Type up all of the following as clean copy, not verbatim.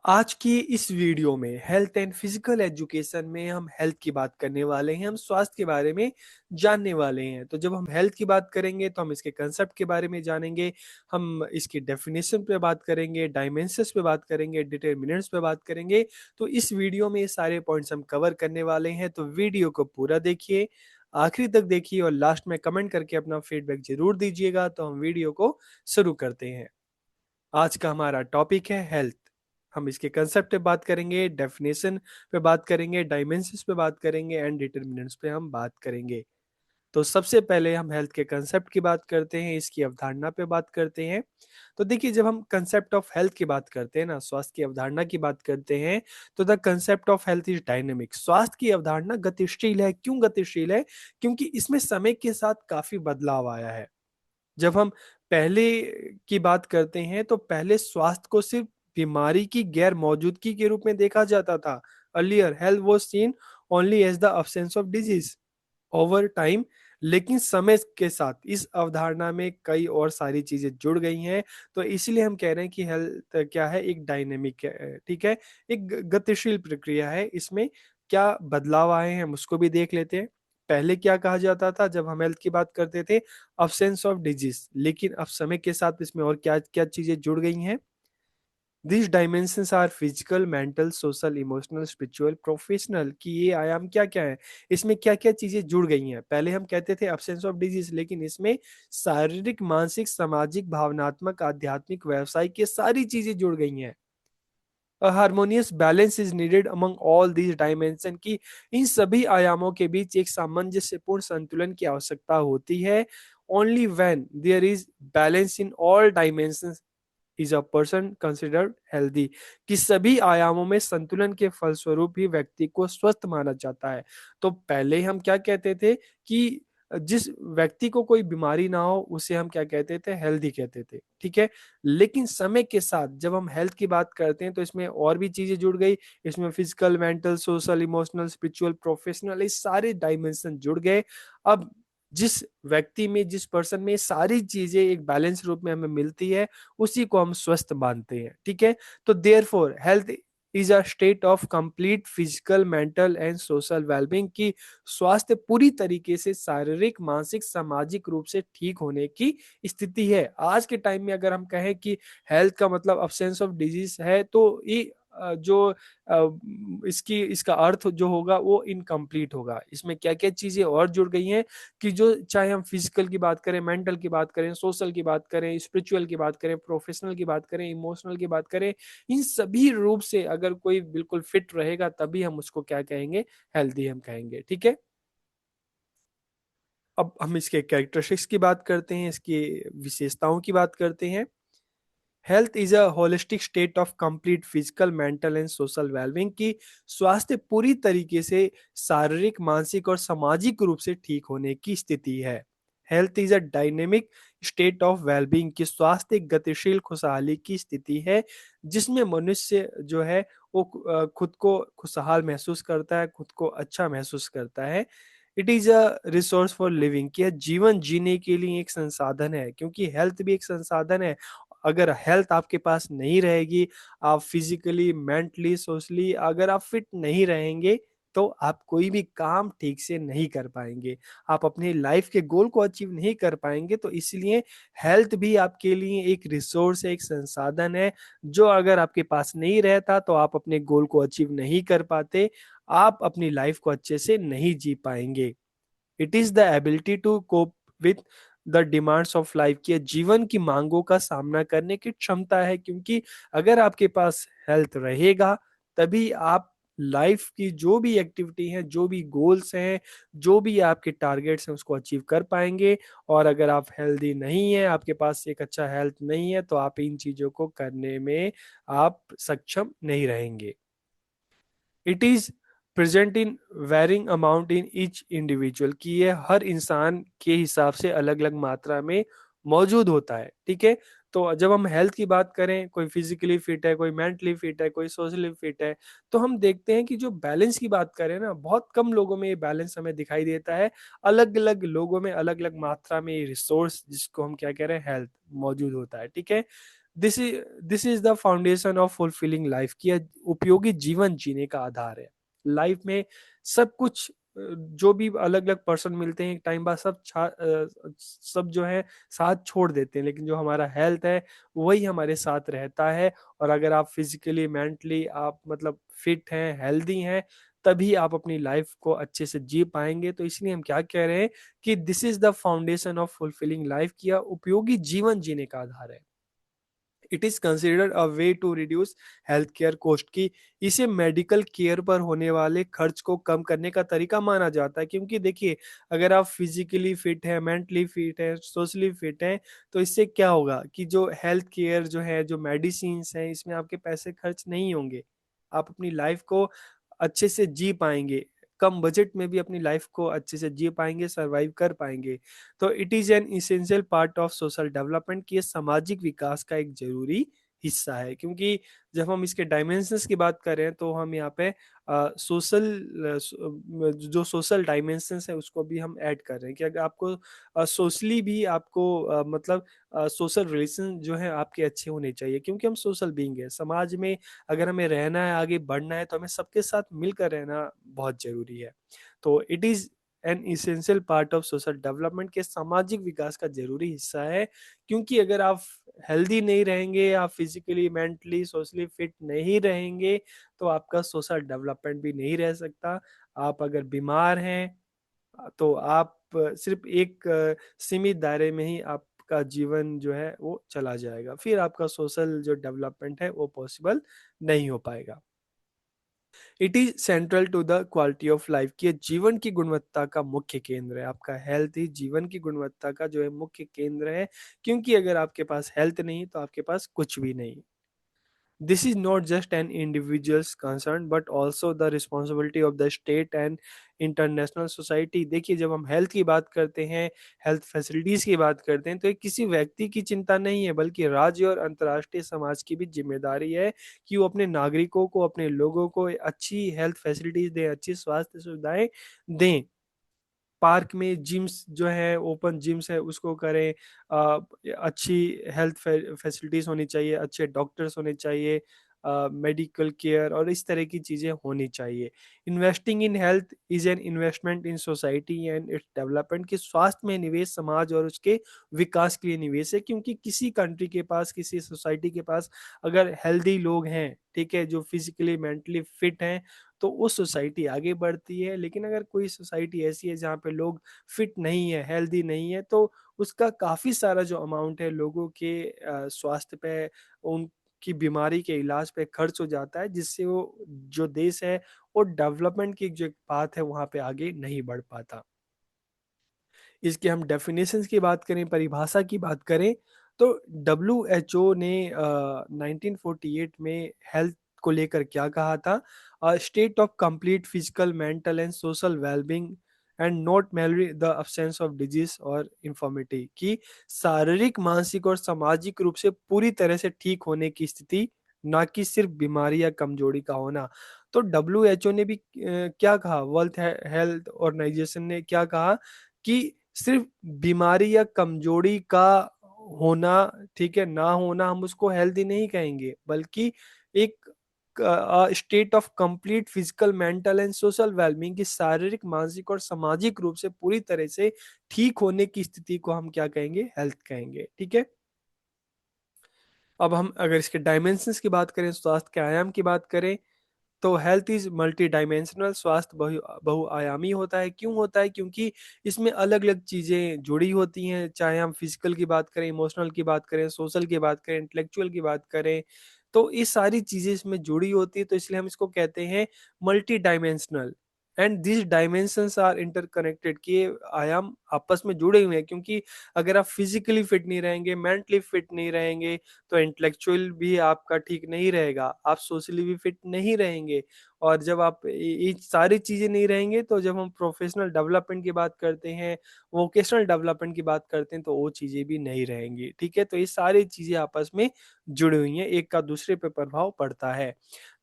आज की इस वीडियो में हेल्थ एंड फिजिकल एजुकेशन में हम हेल्थ की बात करने वाले हैं। हम स्वास्थ्य के बारे में जानने वाले हैं। तो जब हम हेल्थ की बात करेंगे तो हम इसके कंसेप्ट के बारे में जानेंगे। हम इसकी डेफिनेशन पे बात करेंगे, डायमेंशंस पे बात करेंगे, डिटरमिनेंट्स पे बात करेंगे। तो इस वीडियो में ये सारे पॉइंट्स हम कवर करने वाले हैं। तो वीडियो को पूरा देखिए, आखिरी तक देखिए और लास्ट में कमेंट करके अपना फीडबैक जरूर दीजिएगा। तो हम वीडियो को शुरू करते हैं। आज का हमारा टॉपिक है हेल्थ। हम इसके कंसेप्ट पे बात करेंगे, डेफिनेशन पे बात करेंगे, डायमेंशंस पे बात करेंगे एंड डिटरमिनेंट्स पे हम बात करेंगे। तो सबसे पहले हम हेल्थ के कंसेप्ट की बात करते हैं, इसकी अवधारणा पे बात करते हैं। तो देखिए, जब हम कंसेप्ट ऑफ हेल्थ की बात करते हैं ना, स्वास्थ्य की अवधारणा की बात करते हैं, तो the concept of health is dynamic. स्वास्थ्य की अवधारणा गतिशील है। क्यों गतिशील है? क्योंकि इसमें समय के साथ काफी बदलाव आया है। जब हम पहले की बात करते हैं तो पहले स्वास्थ्य को सिर्फ बीमारी की गैर मौजूदगी के रूप में देखा जाता था। Earlier health was seen only as the absence of disease. Over time, लेकिन समय के साथ इस अवधारणा में कई और सारी चीजें जुड़ गई हैं। तो इसीलिए हम कह रहे हैं कि हेल्थ क्या है, एक डायनेमिक है। ठीक है, एक गतिशील प्रक्रिया है। इसमें क्या बदलाव आए हैं हम उसको भी देख लेते हैं। पहले क्या कहा जाता था जब हम हेल्थ की बात करते थे? Absence of disease. लेकिन अब समय के साथ इसमें और क्या क्या चीजें जुड़ गई हैं? These dimensions are physical, mental, social, emotional, spiritual, professional। कि ये आयाम क्या क्या है, इसमें क्या क्या चीजें जुड़ गई हैं। पहले हम कहते थे absence of disease, लेकिन इसमें शारीरिक, मानसिक, सामाजिक, भावनात्मक, आध्यात्मिक, व्यवसायिक, ये सारी चीजें जुड़ गई हैं। A harmonious balance is needed among all these dimensions। की इन सभी आयामों के बीच एक सामंजस्यपूर्ण संतुलन की आवश्यकता होती है। Only when there is balance in all dimensions is a person considered healthy. कि सभी आयामों में संतुलन के फलस्वरूप ही व्यक्ति को स्वस्थ माना जाता है। तो पहले हम क्या कहते थे कि जिस व्यक्ति को कोई बीमारी ना हो उसे हम क्या कहते थे? हेल्दी कहते थे। ठीक है, लेकिन समय के साथ जब हम हेल्थ की बात करते हैं तो इसमें और भी चीजें जुड़ गई। इसमें physical, mental, social, emotional, spiritual, professional, ये सारे डायमेंशन जुड़ गए। अब जिस व्यक्ति में, जिस पर्सन में ये सारी चीजें एक बैलेंस रूप में हमें मिलती है, उसी को हम स्वस्थ मानते हैं। ठीक है, तो therefore health is a state of complete physical, mental and social wellbeing. की स्वास्थ्य पूरी तरीके से शारीरिक, मानसिक, सामाजिक रूप से ठीक होने की स्थिति है। आज के टाइम में अगर हम कहें कि हेल्थ का मतलब अब्सेंस ऑफ डिजीज है, तो ये जो इसकी इसका अर्थ जो होगा वो इनकम्प्लीट होगा। इसमें क्या क्या चीजें और जुड़ गई हैं कि जो, चाहे हम फिजिकल की बात करें, मेंटल की बात करें, सोशल की बात करें, स्पिरिचुअल की बात करें, प्रोफेशनल की बात करें, इमोशनल की बात करें, इन सभी रूप से अगर कोई बिल्कुल फिट रहेगा तभी हम उसको क्या कहेंगे? हेल्दी हम कहेंगे। ठीक है, अब हम इसके कैरेक्टरिस्टिक्स की बात करते हैं, इसकी विशेषताओं की बात करते हैं। Health is a holistic state of complete physical, mental and social wellbeing. की स्वास्थ्य पूरी तरीके से शारीरिक, मानसिक और सामाजिक रूप से ठीक होने की स्थिति है। Health is a dynamic state of wellbeing. की स्वास्थ्य एक गतिशील खुशहाली की स्थिति है, जिसमें मनुष्य जो है वो खुद को खुशहाल महसूस करता है, खुद को अच्छा महसूस करता है। It is a resource for living. कि जीवन जीने के लिए एक संसाधन है, क्योंकि हेल्थ भी एक संसाधन है। अगर हेल्थ आपके पास नहीं रहेगी, आप फिजिकली, मेंटली, सोशली अगर आप फिट नहीं रहेंगे, तो आप कोई भी काम ठीक से नहीं कर पाएंगे, आप अपनी लाइफ के गोल को अचीव नहीं कर पाएंगे। तो इसलिए हेल्थ भी आपके लिए एक रिसोर्स है, एक संसाधन है, जो अगर आपके पास नहीं रहता तो आप अपने गोल को अचीव नहीं कर पाते, आप अपनी लाइफ को अच्छे से नहीं जी पाएंगे। It is the ability to cope with the demands of life. की जीवन की मांगों का सामना करने की क्षमता है। क्योंकि अगर आपके पास हेल्थ रहेगा, तभी आप लाइफ की जो भी एक्टिविटी है, जो भी गोल्स हैं, जो भी आपके टारगेट्स हैं, उसको अचीव कर पाएंगे। और अगर आप हेल्दी नहीं है, आपके पास एक अच्छा हेल्थ नहीं है, तो आप इन चीजों को करने में आप सक्षम नहीं रहेंगे। It is present in varying amount in each individual. कि ये हर इंसान के हिसाब से अलग अलग मात्रा में मौजूद होता है। ठीक है, तो जब हम हेल्थ की बात करें, कोई फिजिकली फिट है, कोई मेंटली फिट है, कोई सोशली फिट है, तो हम देखते हैं कि जो बैलेंस की बात करें ना, बहुत कम लोगों में ये बैलेंस हमें दिखाई देता है। अलग अलग लोगों में अलग अलग मात्रा में ये रिसोर्स, जिसको हम क्या कह रहे हैं, हेल्थ, मौजूद होता है। ठीक है, this is the foundation of fulfilling life कि यह उपयोगी जीवन जीने का आधार है। लाइफ में सब कुछ जो भी अलग अलग पर्सन मिलते हैं एक टाइम बाद सब जो है साथ छोड़ देते हैं, लेकिन जो हमारा हेल्थ है वही हमारे साथ रहता है। और अगर आप फिजिकली मेंटली आप मतलब फिट हैं, हेल्दी हैं, तभी आप अपनी लाइफ को अच्छे से जी पाएंगे। तो इसलिए हम क्या कह रहे हैं कि this is the foundation of fulfilling life, किया उपयोगी जीवन जीने का आधार है। It is considered a way to reduce health care cost की इसे मेडिकल केयर पर होने वाले खर्च को कम करने का तरीका माना जाता है। क्योंकि देखिए, अगर आप फिजिकली फिट है, मेंटली फिट है, सोशली फिट है, तो इससे क्या होगा कि जो हेल्थ केयर जो है, जो मेडिसिन है, इसमें आपके पैसे खर्च नहीं होंगे। आप अपनी लाइफ को अच्छे से जी पाएंगे, कम बजट में भी अपनी लाइफ को अच्छे से जी पाएंगे, सरवाइव कर पाएंगे। तो it is an essential part of social development कि ये सामाजिक विकास का एक जरूरी हिस्सा है। क्योंकि जब हम इसके डायमेंशंस की बात कर रहे हैं तो हम यहाँ पे सोशल जो सोशल डायमेंशंस है उसको भी हम ऐड कर रहे हैं कि अगर आपको सोशली भी आपको मतलब सोशल रिलेशन जो है आपके अच्छे होने चाहिए। क्योंकि हम सोशल बीइंग है, समाज में अगर हमें रहना है, आगे बढ़ना है, तो हमें सबके साथ मिलकर रहना बहुत जरूरी है। तो it is an essential part of social development के सामाजिक विकास का जरूरी हिस्सा है। क्योंकि अगर आप हेल्दी नहीं रहेंगे, आप फिजिकली मेंटली सोशली फिट नहीं रहेंगे, तो आपका सोशल डेवलपमेंट भी नहीं रह सकता। आप अगर बीमार हैं तो आप सिर्फ एक सीमित दायरे में ही आपका जीवन जो है वो चला जाएगा, फिर आपका सोशल जो डेवलपमेंट है वो पॉसिबल नहीं हो पाएगा। It is central to the quality of life कि ये जीवन की गुणवत्ता का मुख्य केंद्र है। आपका हेल्थ ही जीवन की गुणवत्ता का जो है मुख्य केंद्र है। क्योंकि अगर आपके पास हेल्थ नहीं तो आपके पास कुछ भी नहीं। This is not just an individual's concern but also the responsibility of the state and international society। देखिए, जब हम हेल्थ की बात करते हैं, हेल्थ फैसिलिटीज की बात करते हैं, तो ये किसी व्यक्ति की चिंता नहीं है बल्कि राज्य और अंतर्राष्ट्रीय समाज की भी जिम्मेदारी है कि वो अपने नागरिकों को, अपने लोगों को अच्छी हेल्थ फैसिलिटीज दें, अच्छी स्वास्थ्य सुविधाएं दें। पार्क में जिम्स जो है, ओपन जिम्स है, उसको करें। अच्छी हेल्थ फैसिलिटीज होनी चाहिए, अच्छे डॉक्टर्स होने चाहिए, मेडिकल केयर और इस तरह की चीज़ें होनी चाहिए। Investing in health is an investment in society and its development कि स्वास्थ्य में निवेश समाज और उसके विकास के लिए निवेश है। क्योंकि किसी कंट्री के पास, किसी सोसाइटी के पास अगर हेल्दी लोग हैं, ठीक है, जो फिजिकली मेंटली फिट हैं, तो वो सोसाइटी आगे बढ़ती है। लेकिन अगर कोई सोसाइटी ऐसी है जहाँ पे लोग फिट नहीं है, हेल्दी नहीं है, तो उसका काफ़ी सारा जो अमाउंट है लोगों के स्वास्थ्य पे, उनकी बीमारी के इलाज पे खर्च हो जाता है, जिससे वो जो देश है वो डेवलपमेंट की जो बात है वहाँ पे आगे नहीं बढ़ पाता। इसके हम डेफिनेशंस की बात करें, परिभाषा की बात करें, तो डब्ल्यू ने 1948 में हेल्थ को लेकर क्या कहा था? State of complete physical mental and social wellbeing and not Mallory the absence of disease और इंफॉर्मिटी की शारीरिक, मानसिक और सामाजिक रूप से पूरी तरह से ठीक होने की स्थिति, ना कि सिर्फ बीमारी या कमजोरी का होना। तो डब्ल्यू ने भी क्या कहा, वर्ल्ड हेल्थ ऑर्गेनाइजेशन ने क्या कहा कि सिर्फ बीमारी या कमजोरी का होना, ठीक है, ना होना, हम उसको हेल्दी नहीं कहेंगे, बल्कि एक state of complete physical mental and social wellbeing की शारीरिक, मानसिक और सामाजिक रूप से पूरी तरह से ठीक होने की स्थिति को हम क्या कहेंगे? हेल्थ कहेंगे। ठीक है। अब हम अगर इसके डायमेंशंस की बात करें, स्वास्थ्य के आयाम की बात करें, तो हेल्थ इज मल्टी डायमेंशनल। स्वास्थ्य बहुआयामी होता है। क्यों होता है? क्योंकि इसमें अलग अलग चीज़ें जुड़ी होती हैं, चाहे हम फिजिकल की बात करें, इमोशनल की बात करें, सोशल की बात करें, इंटेलेक्चुअल की बात करें, तो ये सारी चीज़ें इसमें जुड़ी होती है। तो इसलिए हम इसको कहते हैं multi dimensional. And this dimensions are interconnected कि ये आयाम आपस में जुड़े हुए हैं। क्योंकि अगर आप फिजिकली फिट नहीं रहेंगे, मेंटली फिट नहीं रहेंगे, तो इंटेलेक्चुअल भी आपका ठीक नहीं रहेगा, आप सोशली भी फिट नहीं रहेंगे। और जब आप ये सारी चीज़ें नहीं रहेंगे, तो जब हम प्रोफेशनल डेवलपमेंट की बात करते हैं, वोकेशनल डेवलपमेंट की बात करते हैं, तो वो चीज़ें भी नहीं रहेंगी। ठीक है। तो ये सारी चीज़ें आपस में जुड़ी हुई हैं, एक का दूसरे पे प्रभाव पड़ता है।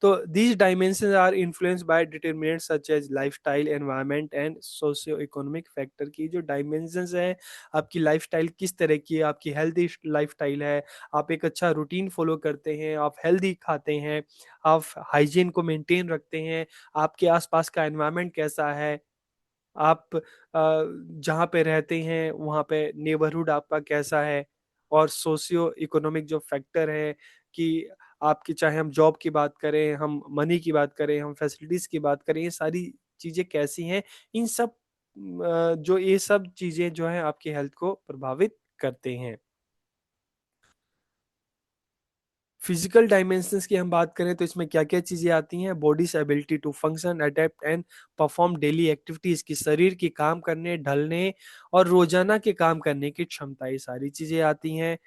तो these dimensions are influenced by determinants such as lifestyle, environment and socio economic factor की जो डायमेंशंस हैं, आपकी लाइफ़स्टाइल किस तरह की है, आपकी हेल्दी लाइफ़स्टाइल है, आप एक अच्छा रूटीन फ़ॉलो करते हैं, आप हेल्दी खाते हैं, आप हाइजीन को मेंटेन रखते हैं, आपके आस-पास का एनवायरनमेंट कैसा है, आप जहाँ पे रहते हैं वहाँ पे नेबरहुड आपका कैसा है, और सोशियो इकोनॉमिक जो फैक्टर है कि आपकी, चाहे हम जॉब की बात करें, हम मनी की बात करें, हम फैसिलिटीज़ की बात करें, ये सारी चीज़ें कैसी हैं, इन सब जो ये सब चीज़ें जो हैं आपकी हेल्थ को प्रभावित करते हैं। फिजिकल डायमेंशंस की हम बात करें तो इसमें क्या-क्या चीज़ें आती हैं? Body's ability to function, adapt and perform daily activities, कि शरीर की काम करने, ढलने और रोज़ाना के काम करने की क्षमता, ये सारी चीज़ें आती हैं।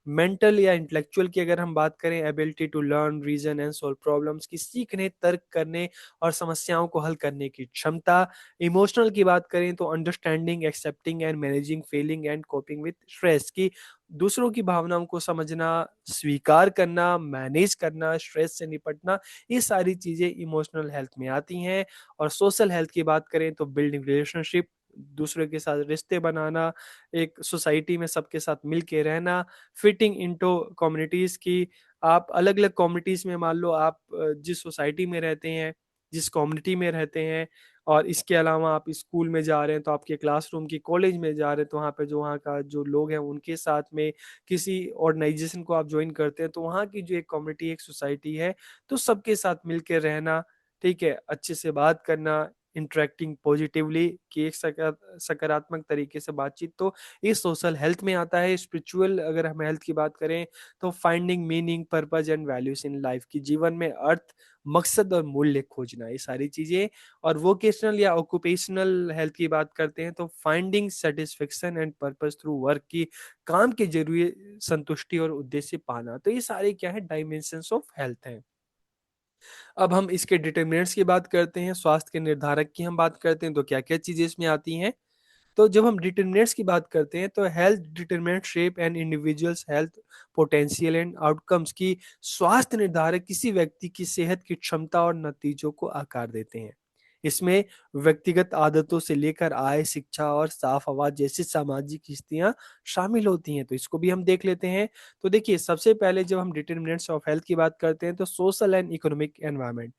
मेंटल या इंटेलेक्चुअल की अगर हम बात करें, ability to learn, reason and solve problems, की सीखने, तर्क करने और समस्याओं को हल करने की क्षमता। इमोशनल की बात करें तो understanding, accepting and managing feeling and coping with stress, की दूसरों की भावनाओं को समझना, स्वीकार करना, मैनेज करना, स्ट्रेस से निपटना, ये सारी चीज़ें इमोशनल हेल्थ में आती हैं। और सोशल हेल्थ की बात करें तो बिल्डिंग रिलेशनशिप, दूसरे के साथ रिश्ते बनाना, एक सोसाइटी में सबके साथ मिल के रहना, फिटिंग इनटू कम्युनिटीज़, की आप अलग-अलग कम्युनिटीज़ में, मान लो आप जिस सोसाइटी में रहते हैं, जिस कम्युनिटी में रहते हैं, और इसके अलावा आप स्कूल में जा रहे हैं तो आपके क्लासरूम की, कॉलेज में जा रहे हैं तो वहाँ पे जो वहाँ का जो लोग हैं उनके साथ में, किसी ऑर्गेनाइज़ेशन को आप जॉइन करते हैं तो वहाँ की जो एक कम्युनिटी, एक सोसाइटी है, तो सबके साथ मिल के रहना, ठीक है? अच्छे से बात करना, इंटरैक्टिंग पॉजिटिवली, कि एक सकारात्मक तरीके से बातचीत, तो ये सोशल हेल्थ में आता है। स्पिरिचुअल अगर हम हेल्थ की बात करें तो finding meaning, purpose and values in life, की जीवन में अर्थ, मकसद और मूल्य खोजना, ये सारी चीजें। और वोकेशनल या ऑक्यूपेशनल हेल्थ की बात करते हैं तो finding satisfaction and purpose through work, की काम के जरिए संतुष्टि और उद्देश्य पाना, तो ये सारे क्या है, डायमेंशंस ऑफ हेल्थ हैं। अब हम इसके डिटर्मिनेंट्स की बात करते हैं, स्वास्थ्य के निर्धारक की हम बात करते हैं तो क्या-क्या चीज़ें इसमें आती हैं? तो जब हम डिटर्मिनेंट्स की बात करते हैं तो health determinant shape and individuals health potential and outcomes, की स्वास्थ्य निर्धारक किसी व्यक्ति की सेहत की क्षमता और नतीजों को आकार देते हैं। इसमें व्यक्तिगत आदतों से लेकर आय, शिक्षा और साफ हवा जैसी सामाजिक स्थितियां शामिल होती हैं, तो इसको भी हम देख लेते हैं। तो देखिए, सबसे पहले जब हम डिटर्मिनेंट्स ऑफ हेल्थ की बात करते हैं तो सोशल एंड इकोनॉमिक एनवायरनमेंट,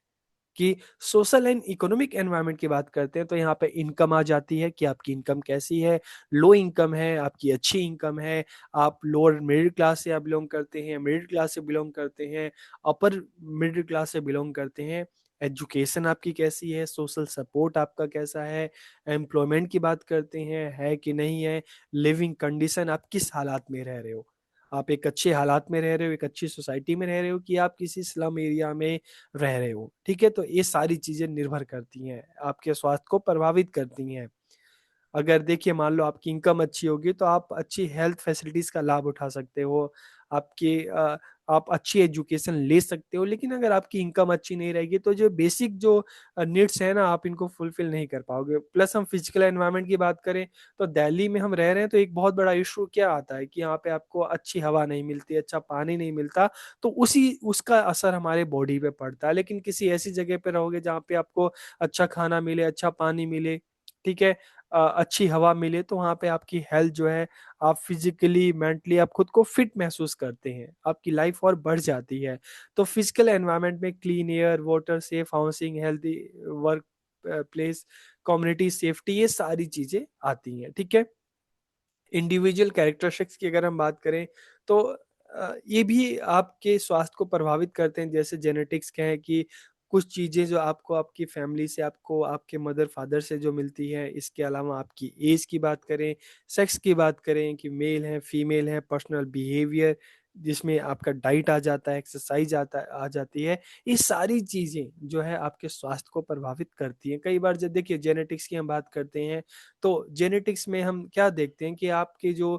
कि सोशल एंड इकोनॉमिक एनवायरनमेंट की बात करते हैं तो यहाँ पे इनकम आ जाती है, कि आपकी इनकम कैसी है, लो इनकम है, आपकी अच्छी इनकम है, आप लोअर मिडिल क्लास से आप बिलोंग करते हैं, मिडिल क्लास से बिलोंग करते हैं, अपर मिडिल क्लास से बिलोंग करते हैं, एजुकेशन आपकी कैसी है, सोशल सपोर्ट आपका कैसा है, एम्प्लॉयमेंट की बात करते हैं है कि नहीं है, लिविंग कंडीशन, आप किस हालात में रह रहे हो, आप एक अच्छे हालात में रह रहे हो, एक अच्छी सोसाइटी में रह रहे हो, कि आप किसी स्लम एरिया में रह रहे हो, ठीक है? तो ये सारी चीज़ें निर्भर करती हैं, आपके स्वास्थ्य को प्रभावित करती हैं। अगर देखिए, मान लो आपकी इनकम अच्छी होगी तो आप अच्छी हेल्थ फैसिलिटीज़ का लाभ उठा सकते हो। आपकी आप अच्छी एजुकेशन ले सकते हो, लेकिन अगर आपकी इनकम अच्छी नहीं रहेगी तो जो बेसिक जो नीड्स हैं ना, आप इनको फुलफ़िल नहीं कर पाओगे। प्लस हम फिज़िकल एनवायरनमेंट की बात करें तो दिल्ली में हम रह रहे हैं तो एक बहुत बड़ा इश्यू क्या आता है कि यहाँ पे आपको अच्छी हवा नहीं मिलती, अच्छा पानी नहीं मिलता, तो उसी उसका असर हमारे बॉडी पे पड़ता है। लेकिन किसी ऐसी जगह पे रहोगे जहाँ पे आपको अच्छा खाना मिले, अच्छा पानी मिले, ठीक है? अच्छी हवा मिले, तो वहाँ पे आपकी हेल्थ जो है, आप फिज़िकली, मेंटली आप खुद को फिट महसूस करते हैं, आपकी लाइफ और बढ़ जाती है। तो फिज़िकल एनवायरनमेंट में clean air, water, safe housing, healthy work place, community safety, ये सारी चीज़ें आती हैं, ठीक है? इंडिविजुअल कैरेक्टरिस्टिक्स की अगर हम बात करें तो ये भी आपके स्वास्थ्य को प्रभावित करते हैं, जैसे जेनेटिक्स क्या है, कि कुछ चीज़ें जो आपको आपकी फैमिली से, आपको आपके मदर फादर से जो मिलती है, इसके अलावा आपकी एज की बात करें, सेक्स की बात करें कि मेल है, फीमेल है, पर्सनल बिहेवियर, जिसमें आपका डाइट आ जाता है, एक्सरसाइज आ जाती है, ये सारी चीज़ें जो है आपके स्वास्थ्य को प्रभावित करती हैं। कई बार जब देखिए जेनेटिक्स की हम बात करते हैं तो जेनेटिक्स में हम क्या देखते हैं कि आपके जो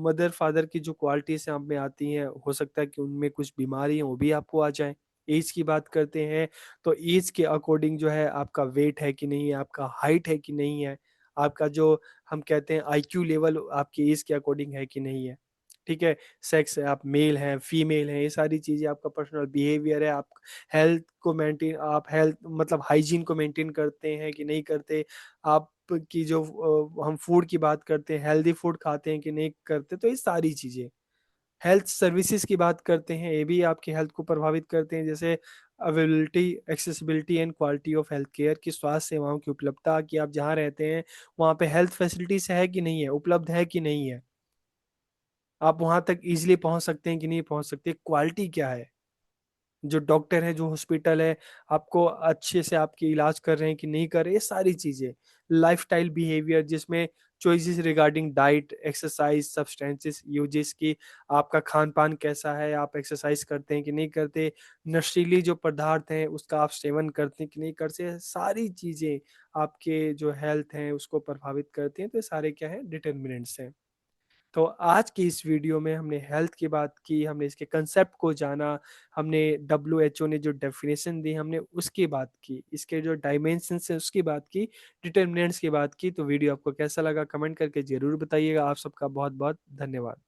मदर फादर की जो क्वालिटीज़ आप में आती हैं, हो सकता है कि उनमें कुछ बीमारी है वो भी आपको आ जाए। एज की बात करते हैं तो एज के अकॉर्डिंग जो है, आपका वेट है कि नहीं है, आपका हाइट है कि नहीं है, आपका जो हम कहते हैं आईक्यू लेवल आपकी एज के अकॉर्डिंग है कि नहीं है, ठीक है? सेक्स है, आप मेल हैं, फीमेल हैं, ये सारी चीज़ें आपका पर्सनल बिहेवियर है, आप आप हेल्थ मतलब हाइजीन को मेंटेन करते हैं कि नहीं करते, आपकी जो हम फूड की बात करते हैं, हेल्दी फूड खाते हैं कि नहीं करते, तो ये सारी चीज़ें। हेल्थ सर्विसेज की बात करते हैं, ये भी आपकी हेल्थ को प्रभावित करते हैं, जैसे availability, accessibility and quality of health care, की स्वास्थ्य सेवाओं की उपलब्धता, कि आप जहाँ रहते हैं वहाँ पे हेल्थ फैसिलिटीज है कि नहीं है, उपलब्ध है कि नहीं है, आप वहाँ तक इजीली पहुँच सकते हैं कि नहीं पहुँच सकते, क्वालिटी क्या है, जो डॉक्टर है, जो हॉस्पिटल है, आपको अच्छे से आपकी इलाज कर रहे हैं कि नहीं कर रहे, ये सारी चीज़ें। लाइफ़स्टाइल बिहेवियर, जिसमें choices regarding diet, exercise, substances uses की, आपका खान-पान कैसा है, आप एक्सरसाइज करते हैं कि नहीं करते, नशीली जो पदार्थ हैं उसका आप सेवन करते हैं कि नहीं करते, सारी चीज़ें आपके जो हेल्थ हैं उसको प्रभावित करती हैं, तो ये सारे क्या हैं, डिटर्मिनेंट्स हैं। तो आज की इस वीडियो में हमने हेल्थ की बात की, हमने इसके कंसेप्ट को जाना, हमने डब्ल्यूएचओ ने जो डेफिनेशन दी हमने उसकी बात की, इसके जो डायमेंशंस हैं उसकी बात की, डिटर्मिनेंट्स की बात की। तो वीडियो आपको कैसा लगा कमेंट करके ज़रूर बताइएगा। आप सबका बहुत-बहुत धन्यवाद।